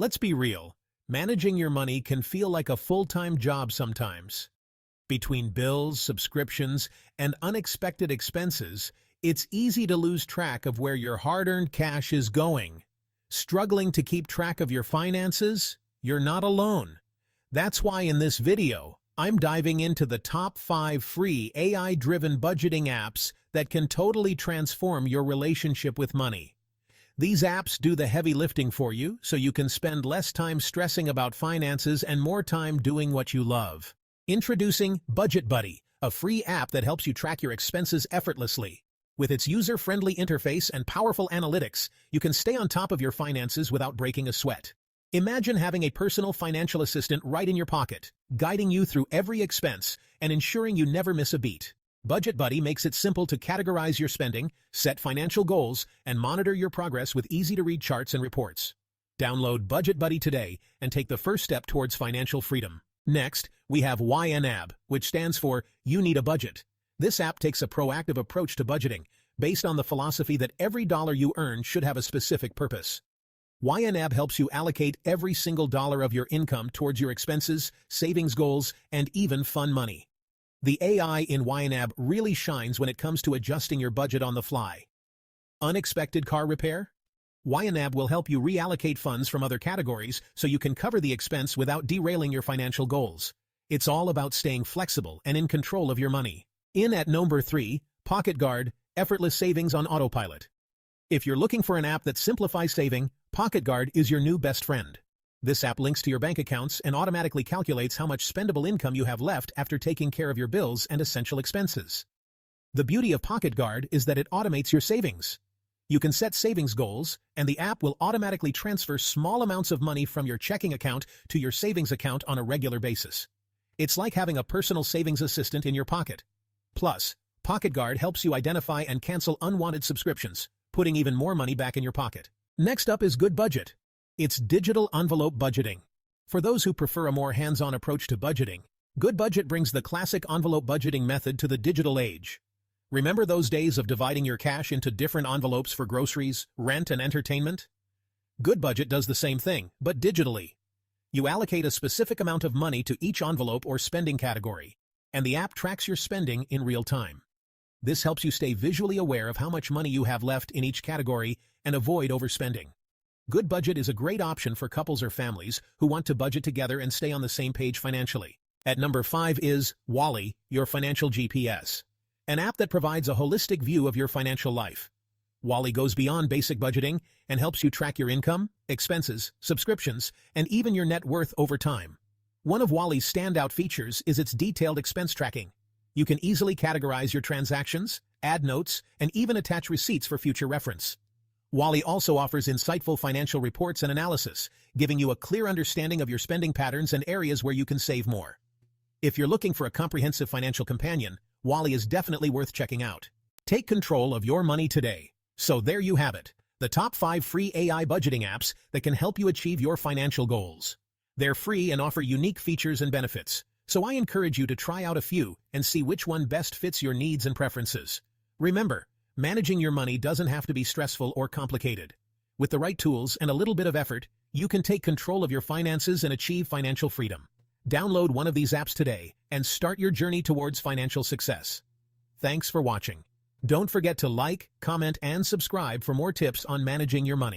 Let's be real. Managing your money can feel like a full-time job sometimes. Between bills, subscriptions, and unexpected expenses, it's easy to lose track of where your hard-earned cash is going. Struggling to keep track of your finances? You're not alone. That's why in this video, I'm diving into the top 5 free AI-driven budgeting apps that can totally transform your relationship with money. These apps do the heavy lifting for you, so you can spend less time stressing about finances and more time doing what you love. Introducing Budget Buddy, a free app that helps you track your expenses effortlessly. With its user-friendly interface and powerful analytics, you can stay on top of your finances without breaking a sweat. Imagine having a personal financial assistant right in your pocket, guiding you through every expense and ensuring you never miss a beat. Budget Buddy makes it simple to categorize your spending, set financial goals, and monitor your progress with easy-to-read charts and reports. Download Budget Buddy today and take the first step towards financial freedom. Next, we have YNAB, which stands for You Need a Budget. This app takes a proactive approach to budgeting, based on the philosophy that every dollar you earn should have a specific purpose. YNAB helps you allocate every single dollar of your income towards your expenses, savings goals, and even fun money. The AI in YNAB really shines when it comes to adjusting your budget on the fly. Unexpected car repair? YNAB will help you reallocate funds from other categories so you can cover the expense without derailing your financial goals. It's all about staying flexible and in control of your money. In at number 3, Pocket Guard, Effortless Savings on Autopilot. If you're looking for an app that simplifies saving, Pocket Guard is your new best friend. This app links to your bank accounts and automatically calculates how much spendable income you have left after taking care of your bills and essential expenses. The beauty of Pocket Guard is that it automates your savings. You can set savings goals, and the app will automatically transfer small amounts of money from your checking account to your savings account on a regular basis. It's like having a personal savings assistant in your pocket. Plus, Pocket Guard helps you identify and cancel unwanted subscriptions, putting even more money back in your pocket. Next up is Good Budget. It's digital envelope budgeting. For those who prefer a more hands-on approach to budgeting, Good Budget brings the classic envelope budgeting method to the digital age. Remember those days of dividing your cash into different envelopes for groceries, rent, and entertainment? Good Budget does the same thing, but digitally. You allocate a specific amount of money to each envelope or spending category, and the app tracks your spending in real time. This helps you stay visually aware of how much money you have left in each category and avoid overspending. Good Budget is a great option for couples or families who want to budget together and stay on the same page financially. At number 5 is Wally, your financial GPS, an app that provides a holistic view of your financial life. Wally goes beyond basic budgeting and helps you track your income, expenses, subscriptions, and even your net worth over time. One of Wally's standout features is its detailed expense tracking. You can easily categorize your transactions, add notes, and even attach receipts for future reference. Wally also offers insightful financial reports and analysis, giving you a clear understanding of your spending patterns and areas where you can save more. If you're looking for a comprehensive financial companion, Wally is definitely worth checking out. Take control of your money today. So there you have it, the top 5 free AI budgeting apps that can help you achieve your financial goals. They're free and offer unique features and benefits, so I encourage you to try out a few and see which one best fits your needs and preferences. Remember, managing your money doesn't have to be stressful or complicated. With the right tools and a little bit of effort, you can take control of your finances and achieve financial freedom. Download one of these apps today and start your journey towards financial success. Thanks for watching. Don't forget to like, comment, and subscribe for more tips on managing your money.